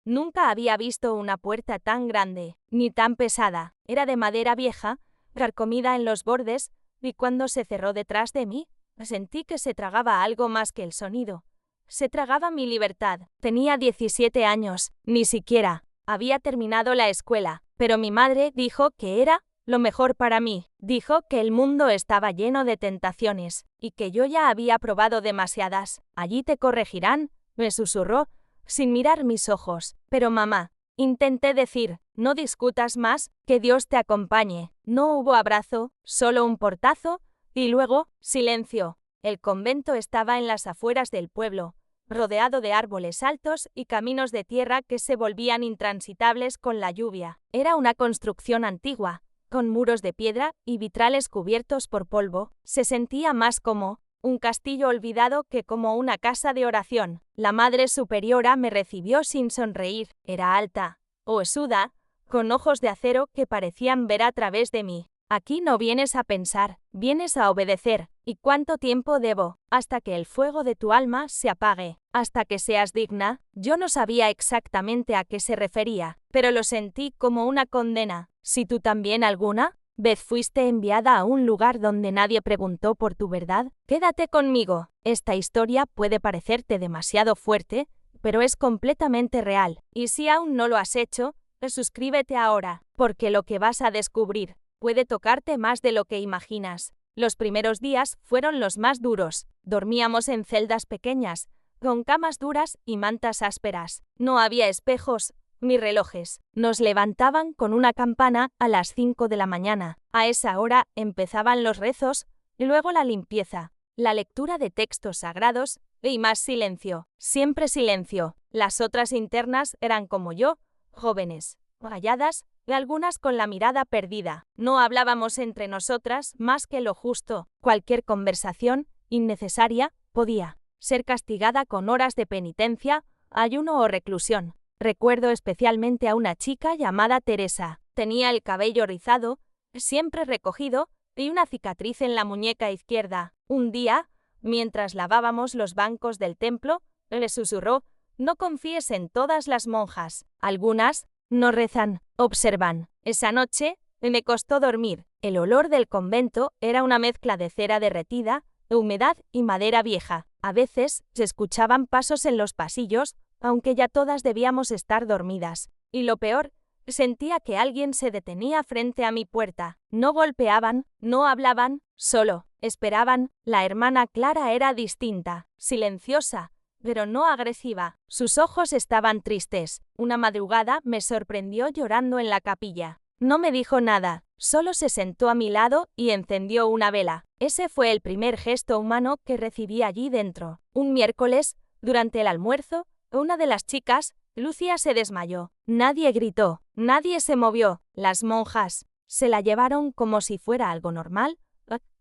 Nunca había visto una puerta tan grande, ni tan pesada. Era de madera vieja, carcomida en los bordes, y cuando se cerró detrás de mí, sentí que se tragaba algo más que el sonido. Se tragaba mi libertad. Tenía 17 años, ni siquiera había terminado la escuela, pero mi madre dijo que era lo mejor para mí. Dijo que el mundo estaba lleno de tentaciones, y que yo ya había probado demasiadas. Allí te corregirán, me susurró, sin mirar mis ojos. Pero mamá, intenté decir, no discutas más, que Dios te acompañe. No hubo abrazo, solo un portazo, y luego, silencio. El convento estaba en las afueras del pueblo, rodeado de árboles altos y caminos de tierra que se volvían intransitables con la lluvia. Era una construcción antigua, con muros de piedra y vitrales cubiertos por polvo. Se sentía más como un castillo olvidado que como una casa de oración. La Madre Superiora me recibió sin sonreír. Era alta, huesuda, con ojos de acero que parecían ver a través de mí. Aquí no vienes a pensar, vienes a obedecer. ¿Y cuánto tiempo debo? Hasta que el fuego de tu alma se apague, hasta que seas digna. Yo no sabía exactamente a qué se refería, pero lo sentí como una condena. Si tú también alguna vez fuiste enviada a un lugar donde nadie preguntó por tu verdad, quédate conmigo. Esta historia puede parecerte demasiado fuerte, pero es completamente real. Y si aún no lo has hecho, suscríbete ahora, porque lo que vas a descubrir puede tocarte más de lo que imaginas. Los primeros días fueron los más duros. Dormíamos en celdas pequeñas, con camas duras y mantas ásperas. No había espejos ni relojes. Nos levantaban con una campana a las 5 de la mañana. A esa hora empezaban los rezos, luego la limpieza, la lectura de textos sagrados y más silencio. Siempre silencio. Las otras internas eran como yo, jóvenes, calladas, y algunas con la mirada perdida. No hablábamos entre nosotras más que lo justo. Cualquier conversación innecesaria podía ser castigada con horas de penitencia, ayuno o reclusión. Recuerdo especialmente a una chica llamada Teresa. Tenía el cabello rizado, siempre recogido, y una cicatriz en la muñeca izquierda. Un día, mientras lavábamos los bancos del templo, le susurró: no confíes en todas las monjas. Algunas no rezan, observan. Esa noche me costó dormir. El olor del convento era una mezcla de cera derretida, humedad y madera vieja. A veces se escuchaban pasos en los pasillos, aunque ya todas debíamos estar dormidas. Y lo peor, sentía que alguien se detenía frente a mi puerta. No golpeaban, no hablaban, solo esperaban. La hermana Clara era distinta, silenciosa, pero no agresiva. Sus ojos estaban tristes. Una madrugada me sorprendió llorando en la capilla. No me dijo nada, solo se sentó a mi lado y encendió una vela. Ese fue el primer gesto humano que recibí allí dentro. Un miércoles, durante el almuerzo, una de las chicas, Lucia, se desmayó. Nadie gritó, nadie se movió. Las monjas se la llevaron como si fuera algo normal,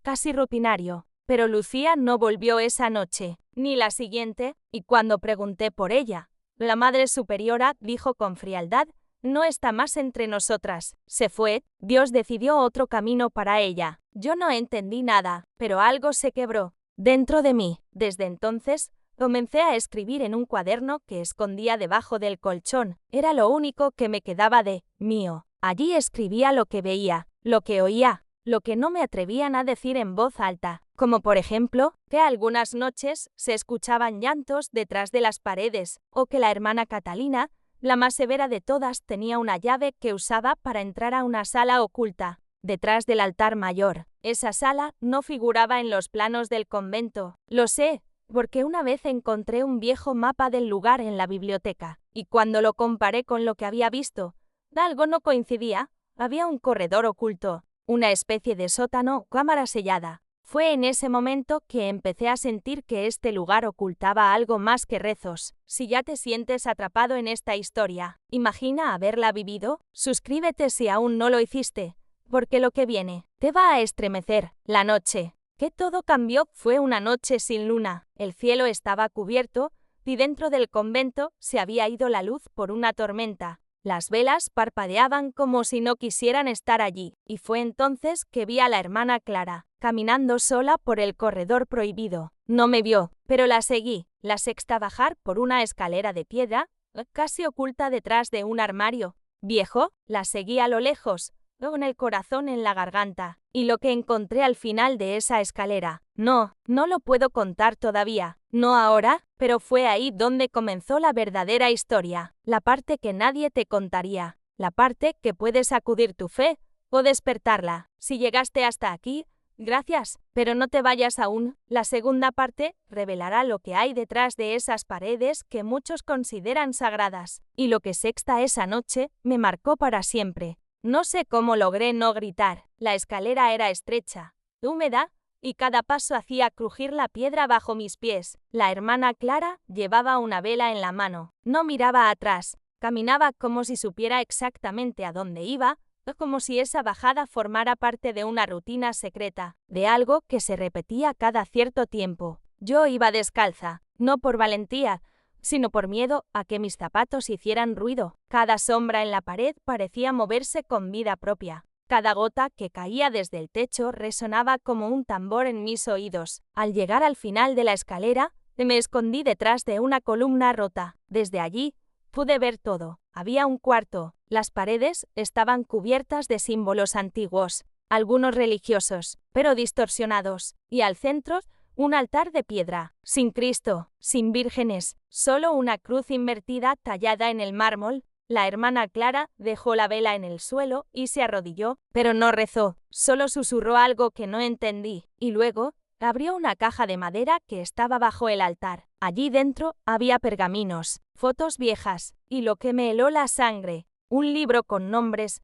casi rutinario. Pero Lucía no volvió esa noche, ni la siguiente, y cuando pregunté por ella, la Madre Superiora dijo con frialdad: no está más entre nosotras. Se fue. Dios decidió otro camino para ella. Yo no entendí nada, pero algo se quebró dentro de mí. Desde entonces, comencé a escribir en un cuaderno que escondía debajo del colchón. Era lo único que me quedaba de mío. Allí escribía lo que veía, lo que oía, lo que no me atrevían a decir en voz alta, como por ejemplo, que algunas noches se escuchaban llantos detrás de las paredes, o que la hermana Catalina, la más severa de todas, tenía una llave que usaba para entrar a una sala oculta, detrás del altar mayor. Esa sala no figuraba en los planos del convento. Lo sé, porque una vez encontré un viejo mapa del lugar en la biblioteca, y cuando lo comparé con lo que había visto, algo no coincidía. Había un corredor oculto, una especie de sótano o cámara sellada. Fue en ese momento que empecé a sentir que este lugar ocultaba algo más que rezos. Si ya te sientes atrapado en esta historia, imagina haberla vivido. Suscríbete si aún no lo hiciste, porque lo que viene te va a estremecer. La noche que todo cambió fue una noche sin luna. El cielo estaba cubierto y dentro del convento se había ido la luz por una tormenta. Las velas parpadeaban como si no quisieran estar allí, y fue entonces que vi a la hermana Clara, caminando sola por el corredor prohibido. No me vio, pero la seguí. La sexta bajar por una escalera de piedra, casi oculta detrás de un armario viejo. La seguí a lo lejos, con el corazón en la garganta. Y lo que encontré al final de esa escalera, no lo puedo contar todavía. No ahora, pero fue ahí donde comenzó la verdadera historia. La parte que nadie te contaría. La parte que puede sacudir tu fe o despertarla. Si llegaste hasta aquí, gracias, pero no te vayas aún. La segunda parte revelará lo que hay detrás de esas paredes que muchos consideran sagradas. Y lo que sexta esa noche me marcó para siempre. No sé cómo logré no gritar. La escalera era estrecha, húmeda, y cada paso hacía crujir la piedra bajo mis pies. La hermana Clara llevaba una vela en la mano. No miraba atrás. Caminaba como si supiera exactamente a dónde iba, como si esa bajada formara parte de una rutina secreta, de algo que se repetía cada cierto tiempo. Yo iba descalza, no por valentía, sino por miedo a que mis zapatos hicieran ruido. Cada sombra en la pared parecía moverse con vida propia. Cada gota que caía desde el techo resonaba como un tambor en mis oídos. Al llegar al final de la escalera, me escondí detrás de una columna rota. Desde allí, pude ver todo. Había un cuarto. Las paredes estaban cubiertas de símbolos antiguos, algunos religiosos, pero distorsionados, y al centro, un altar de piedra, sin Cristo, sin vírgenes, solo una cruz invertida tallada en el mármol. La hermana Clara dejó la vela en el suelo y se arrodilló, pero no rezó, solo susurró algo que no entendí, y luego abrió una caja de madera que estaba bajo el altar. Allí dentro había pergaminos, fotos viejas, y lo que me heló la sangre, un libro con nombres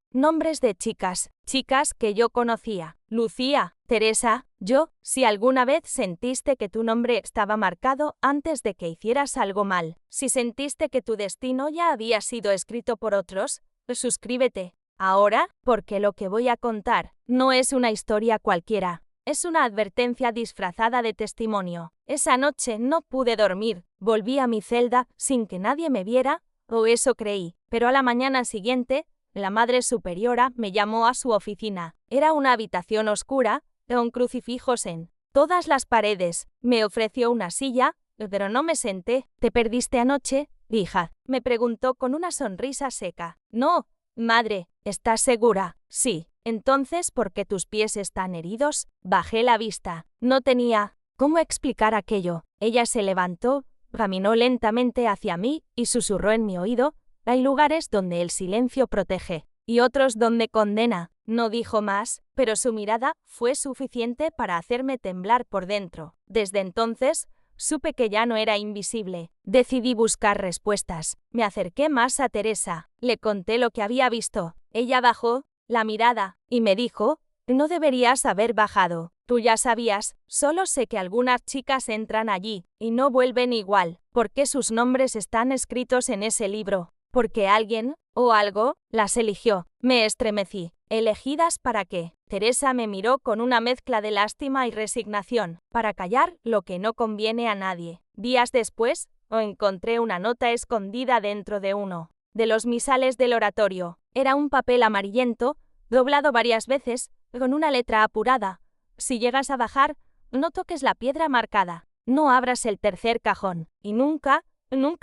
de chicas que yo conocía. Lucía, Teresa, yo. Si alguna vez sentiste que tu nombre estaba marcado antes de que hicieras algo mal, si sentiste que tu destino ya había sido escrito por otros, suscríbete ahora, porque lo que voy a contar no es una historia cualquiera. Es una advertencia disfrazada de testimonio. Esa noche no pude dormir. Volví a mi celda sin que nadie me viera, o eso creí, pero a la mañana siguiente, la Madre Superiora me llamó a su oficina. Era una habitación oscura, con crucifijos en todas las paredes. Me ofreció una silla, pero no me senté. ¿Te perdiste anoche, hija?, me preguntó con una sonrisa seca. No, madre, ¿estás segura? Sí. Entonces, ¿por qué tus pies están heridos? Bajé la vista. No tenía cómo explicar aquello. Ella se levantó, caminó lentamente hacia mí y susurró en mi oído: hay lugares donde el silencio protege y otros donde condena. No dijo más, pero su mirada fue suficiente para hacerme temblar por dentro. Desde entonces, supe que ya no era invisible. Decidí buscar respuestas. Me acerqué más a Teresa. Le conté lo que había visto. Ella bajó la mirada y me dijo: no deberías haber bajado. Tú ya sabías, solo sé que algunas chicas entran allí y no vuelven igual. ¿Por qué sus nombres están escritos en ese libro? Porque alguien, o algo, las eligió. Me estremecí. ¿Elegidas para qué? Teresa me miró con una mezcla de lástima y resignación. Para callar lo que no conviene a nadie. Días después, encontré una nota escondida dentro de uno de los misales del oratorio. Era un papel amarillento, doblado varias veces, con una letra apurada. Si llegas a bajar, no toques la piedra marcada. No abras el tercer cajón. Y nunca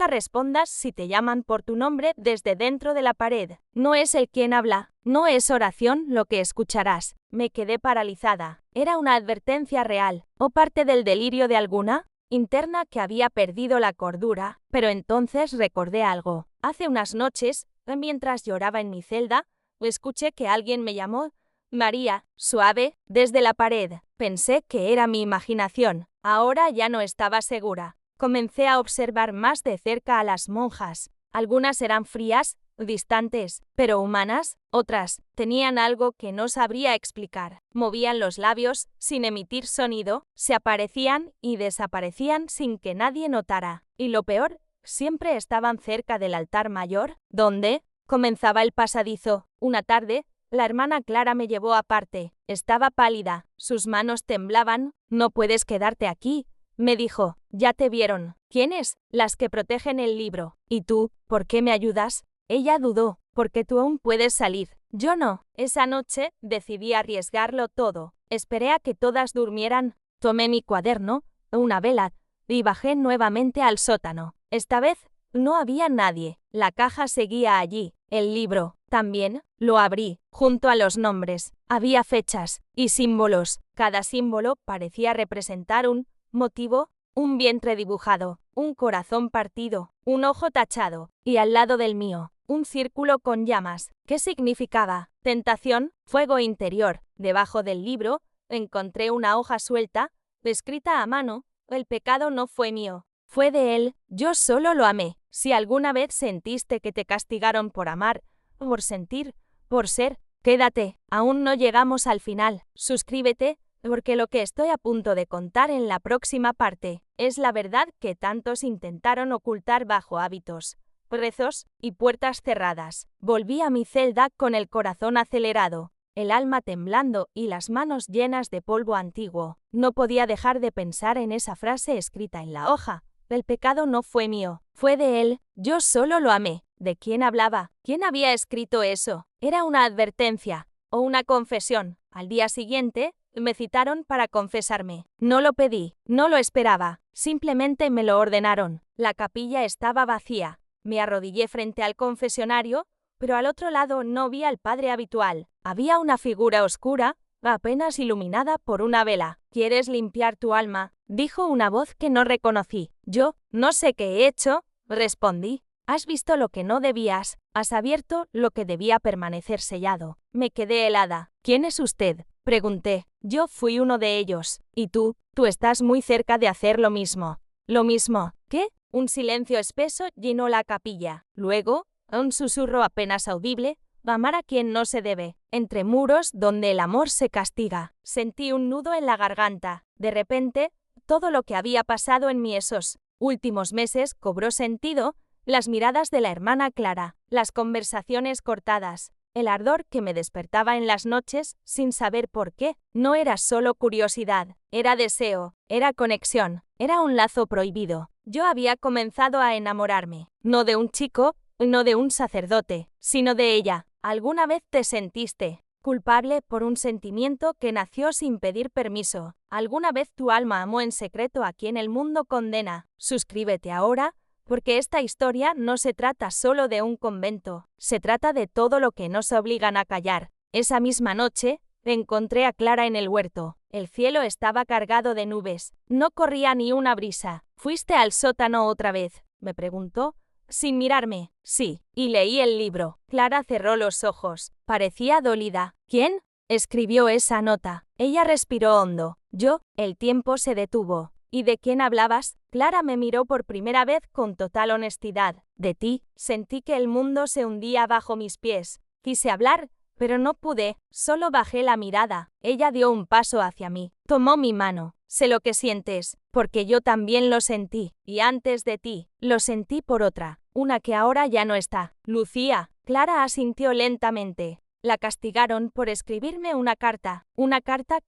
respondas si te llaman por tu nombre desde dentro de la pared. No es él quien habla, no es oración lo que escucharás. Me quedé paralizada. ¿Era una advertencia real, o parte del delirio de alguna interna que había perdido la cordura? Pero entonces recordé algo. Hace unas noches, mientras lloraba en mi celda, escuché que alguien me llamó María, suave, desde la pared. Pensé que era mi imaginación. Ahora ya no estaba segura. Comencé a observar más de cerca a las monjas. Algunas eran frías, distantes, pero humanas. Otras tenían algo que no sabría explicar. Movían los labios sin emitir sonido, se aparecían y desaparecían sin que nadie notara. Y lo peor, siempre estaban cerca del altar mayor, donde comenzaba el pasadizo. Una tarde, la hermana Clara me llevó aparte. Estaba pálida, sus manos temblaban. No puedes quedarte aquí, me dijo. Ya te vieron. ¿Quiénes? Las que protegen el libro. ¿Y tú? ¿Por qué me ayudas? Ella dudó. Porque tú aún puedes salir. Yo no. Esa noche decidí arriesgarlo todo. Esperé a que todas durmieran. Tomé mi cuaderno, una vela, y bajé nuevamente al sótano. Esta vez No había nadie. La caja seguía allí. El libro, también, lo abrí. Junto a los nombres, había fechas y símbolos. Cada símbolo parecía representar un motivo, un vientre dibujado, un corazón partido, un ojo tachado, y al lado del mío, un círculo con llamas. ¿Qué significaba? Tentación, fuego interior. Debajo del libro, encontré una hoja suelta, escrita a mano. El pecado no fue mío, fue de él, yo solo lo amé. Si alguna vez sentiste que te castigaron por amar, por sentir, por ser, quédate, aún no llegamos al final. Suscríbete, porque lo que estoy a punto de contar en la próxima parte es la verdad que tantos intentaron ocultar bajo hábitos, rezos y puertas cerradas. Volví a mi celda con el corazón acelerado, el alma temblando y las manos llenas de polvo antiguo. No podía dejar de pensar en esa frase escrita en la hoja. El pecado no fue mío, fue de él, yo solo lo amé. ¿De quién hablaba? ¿Quién había escrito eso? ¿Era una advertencia o una confesión? Al día siguiente, me citaron para confesarme. No lo pedí, no lo esperaba, simplemente me lo ordenaron. La capilla estaba vacía. Me arrodillé frente al confesionario, pero al otro lado no vi al padre habitual. Había una figura oscura, apenas iluminada por una vela. ¿Quieres limpiar tu alma?, dijo una voz que no reconocí. Yo, no sé qué he hecho, respondí. Has visto lo que no debías, has abierto lo que debía permanecer sellado. Me quedé helada. ¿Quién es usted?, pregunté. Yo fui uno de ellos. ¿Y tú? Tú estás muy cerca de hacer lo mismo. ¿Lo mismo? ¿Qué? Un silencio espeso llenó la capilla. Luego, un susurro apenas audible. Amar a quien no se debe. Entre muros donde el amor se castiga. Sentí un nudo en la garganta. De repente, todo lo que había pasado en mí esos últimos meses cobró sentido. Las miradas de la hermana Clara, las conversaciones cortadas, el ardor que me despertaba en las noches sin saber por qué. No era solo curiosidad, era deseo, era conexión, era un lazo prohibido. Yo había comenzado a enamorarme, no de un chico, no de un sacerdote, sino de ella. ¿Alguna vez te sentiste culpable por un sentimiento que nació sin pedir permiso? ¿Alguna vez tu alma amó en secreto a quien el mundo condena? Suscríbete ahora, porque esta historia no se trata solo de un convento, se trata de todo lo que nos obligan a callar. Esa misma noche, encontré a Clara en el huerto. El cielo estaba cargado de nubes, no corría ni una brisa. ¿Fuiste al sótano otra vez?, me preguntó, sin mirarme. Sí, y leí el libro. Clara cerró los ojos. Parecía dolida. ¿Quién escribió esa nota? Ella respiró hondo. Yo, el tiempo se detuvo. ¿Y de quién hablabas? Clara me miró por primera vez con total honestidad. De ti. Sentí que el mundo se hundía bajo mis pies. Quise hablar, pero no pude. Solo bajé la mirada. Ella dio un paso hacia mí. Tomó mi mano. Sé lo que sientes, porque yo también lo sentí. Y antes de ti, lo sentí por otra. Una que ahora ya no está. Lucía. Clara asintió lentamente. La castigaron por escribirme una carta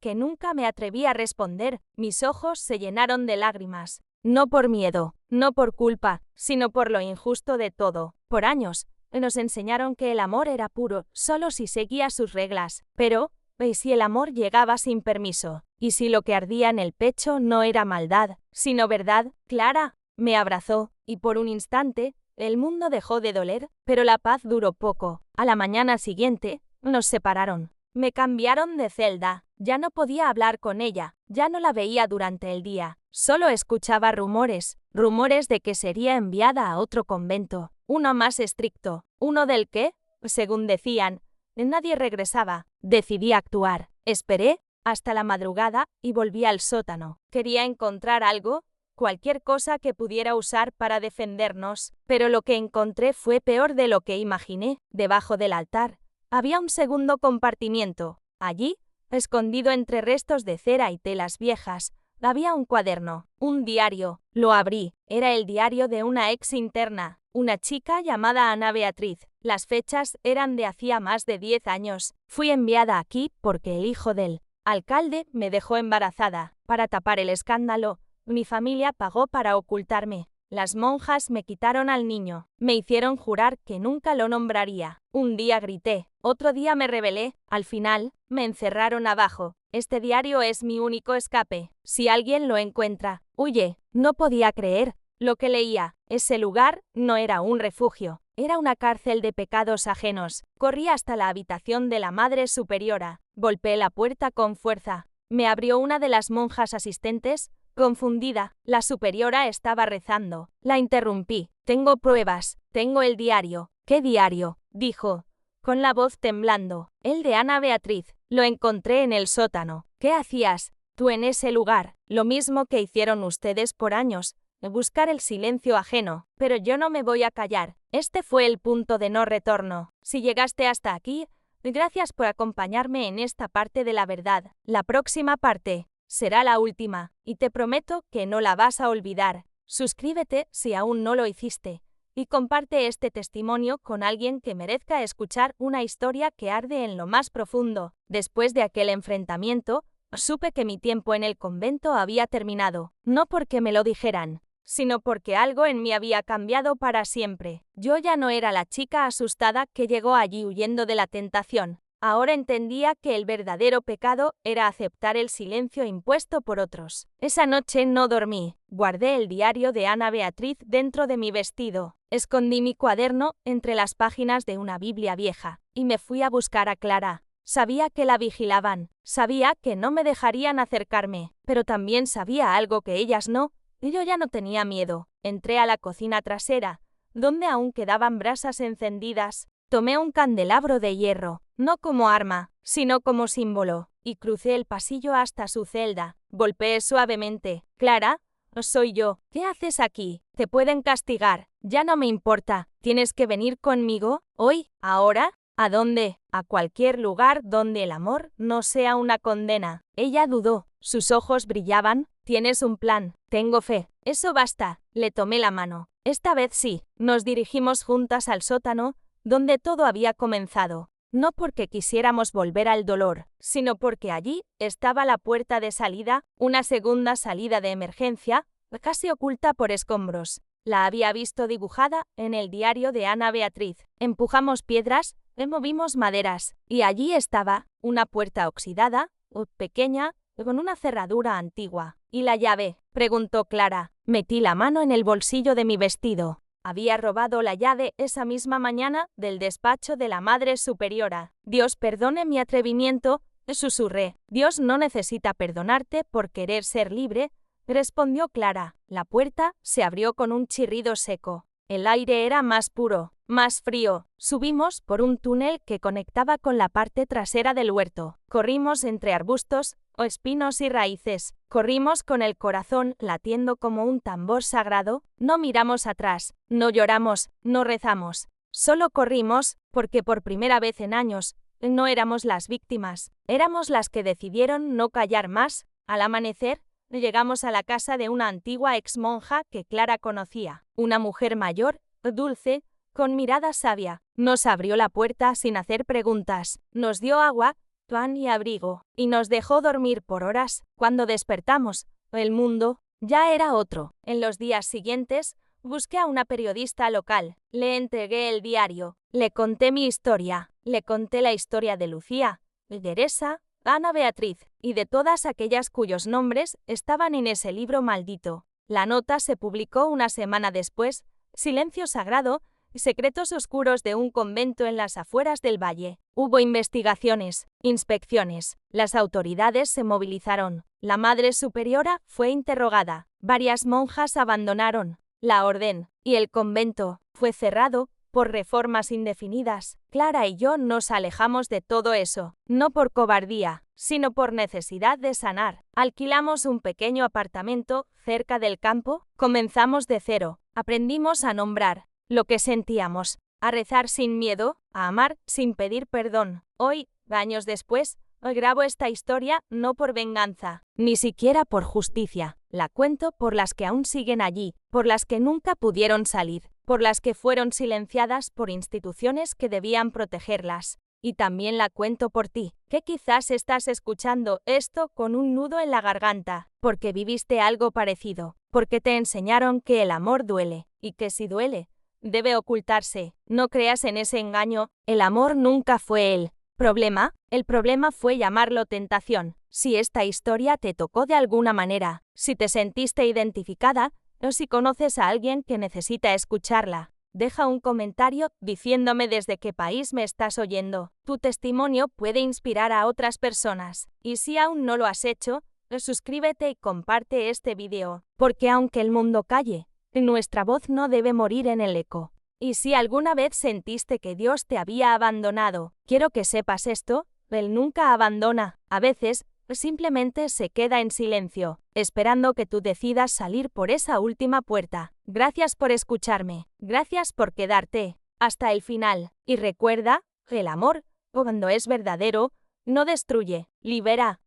que nunca me atreví a responder. Mis ojos se llenaron de lágrimas. No por miedo, no por culpa, sino por lo injusto de todo. Por años, nos enseñaron que el amor era puro, solo si seguía sus reglas. Pero, ¿y si el amor llegaba sin permiso? ¿Y si lo que ardía en el pecho no era maldad, sino verdad? Clara me abrazó, y por un instante, el mundo dejó de doler, pero la paz duró poco. A la mañana siguiente, nos separaron. Me cambiaron de celda. Ya no podía hablar con ella, ya no la veía durante el día. Solo escuchaba rumores de que sería enviada a otro convento, uno más estricto, uno del que, según decían, nadie regresaba. Decidí actuar. Esperé hasta la madrugada y volví al sótano. Quería encontrar algo, cualquier cosa que pudiera usar para defendernos, pero lo que encontré fue peor de lo que imaginé. Debajo del altar había un segundo compartimiento. Allí, escondido entre restos de cera y telas viejas, había un cuaderno, un diario. Lo abrí. Era el diario de una ex interna, una chica llamada Ana Beatriz. Las fechas eran de hacía más de 10 años. Fui enviada aquí porque el hijo del alcalde me dejó embarazada. Para tapar el escándalo, mi familia pagó para ocultarme. Las monjas me quitaron al niño. Me hicieron jurar que nunca lo nombraría. Un día grité, otro día me rebelé. Al final, me encerraron abajo. Este diario es mi único escape. Si alguien lo encuentra, huye. No podía creer lo que leía. Ese lugar no era un refugio, era una cárcel de pecados ajenos. Corrí hasta la habitación de la Madre Superiora. Golpeé la puerta con fuerza. Me abrió una de las monjas asistentes, confundida. La superiora estaba rezando. La interrumpí. Tengo pruebas. Tengo el diario. ¿Qué diario?, dijo, con la voz temblando. El de Ana Beatriz. Lo encontré en el sótano. ¿Qué hacías tú en ese lugar? Lo mismo que hicieron ustedes por años. Buscar el silencio ajeno. Pero yo no me voy a callar. Este fue el punto de no retorno. Si llegaste hasta aquí, gracias por acompañarme en esta parte de la verdad. La próxima parte será la última, y te prometo que no la vas a olvidar. Suscríbete si aún no lo hiciste, y comparte este testimonio con alguien que merezca escuchar una historia que arde en lo más profundo. Después de aquel enfrentamiento, supe que mi tiempo en el convento había terminado, no porque me lo dijeran, sino porque algo en mí había cambiado para siempre. Yo ya no era la chica asustada que llegó allí huyendo de la tentación. Ahora entendía que el verdadero pecado era aceptar el silencio impuesto por otros. Esa noche no dormí. Guardé el diario de Ana Beatriz dentro de mi vestido. Escondí mi cuaderno entre las páginas de una Biblia vieja y me fui a buscar a Clara. Sabía que la vigilaban, sabía que no me dejarían acercarme, pero también sabía algo que ellas no, y yo ya no tenía miedo. Entré a la cocina trasera, donde aún quedaban brasas encendidas. Tomé un candelabro de hierro, no como arma, sino como símbolo, y crucé el pasillo hasta su celda. Golpeé suavemente. Clara, soy yo. ¿Qué haces aquí? Te pueden castigar. Ya no me importa. ¿Tienes que venir conmigo? ¿Hoy? ¿Ahora? ¿A dónde? A cualquier lugar donde el amor no sea una condena. Ella dudó. Sus ojos brillaban. Tienes un plan. Tengo fe. Eso basta. Le tomé la mano. Esta vez sí. Nos dirigimos juntas al sótano, donde todo había comenzado. No porque quisiéramos volver al dolor, sino porque allí estaba la puerta de salida, una segunda salida de emergencia, casi oculta por escombros. La había visto dibujada en el diario de Ana Beatriz. Empujamos piedras, removimos maderas, y allí estaba, una puerta oxidada, pequeña, con una cerradura antigua. ¿Y la llave?, preguntó Clara. Metí la mano en el bolsillo de mi vestido. Había robado la llave esa misma mañana del despacho de la Madre Superiora. Dios perdone mi atrevimiento, susurré. Dios no necesita perdonarte por querer ser libre, respondió Clara. La puerta se abrió con un chirrido seco. El aire era más puro, más frío. Subimos por un túnel que conectaba con la parte trasera del huerto. Corrimos entre arbustos, espinos y raíces. Corrimos con el corazón latiendo como un tambor sagrado. No miramos atrás, no lloramos, no rezamos. Solo corrimos, porque por primera vez en años, no éramos las víctimas. Éramos las que decidieron no callar más. Al amanecer, llegamos a la casa de una antigua exmonja que Clara conocía. Una mujer mayor, dulce, con mirada sabia. Nos abrió la puerta sin hacer preguntas. Nos dio agua, pan y abrigo, y nos dejó dormir por horas. Cuando despertamos, el mundo ya era otro. En los días siguientes, busqué a una periodista local. Le entregué el diario. Le conté mi historia. Le conté la historia de Lucía, de Teresa, Ana Beatriz, y de todas aquellas cuyos nombres estaban en ese libro maldito. La nota se publicó una semana después. Silencio sagrado, secretos oscuros de un convento en las afueras del valle. Hubo investigaciones, inspecciones. Las autoridades se movilizaron. La Madre Superiora fue interrogada. Varias monjas abandonaron la orden, y el convento fue cerrado por reformas indefinidas. Clara y yo nos alejamos de todo eso, no por cobardía, sino por necesidad de sanar. Alquilamos un pequeño apartamento cerca del campo, comenzamos de cero, aprendimos a nombrar lo que sentíamos, a rezar sin miedo, a amar sin pedir perdón. Hoy, años después, grabo esta historia no por venganza, ni siquiera por justicia. La cuento por las que aún siguen allí, por las que nunca pudieron salir, por las que fueron silenciadas por instituciones que debían protegerlas. Y también la cuento por ti, que quizás estás escuchando esto con un nudo en la garganta, porque viviste algo parecido, porque te enseñaron que el amor duele, y que si duele, debe ocultarse. No creas en ese engaño, el amor nunca fue el problema. El problema fue llamarlo tentación. Si esta historia te tocó de alguna manera, si te sentiste identificada, O si conoces a alguien que necesita escucharla, deja un comentario diciéndome desde qué país me estás oyendo. Tu testimonio puede inspirar a otras personas. Y si aún no lo has hecho, suscríbete y comparte este video. Porque aunque el mundo calle, nuestra voz no debe morir en el eco. Y si alguna vez sentiste que Dios te había abandonado, quiero que sepas esto, Él nunca abandona. A veces, simplemente se queda en silencio, esperando que tú decidas salir por esa última puerta. Gracias por escucharme. Gracias por quedarte hasta el final. Y recuerda, el amor, cuando es verdadero, no destruye, libera.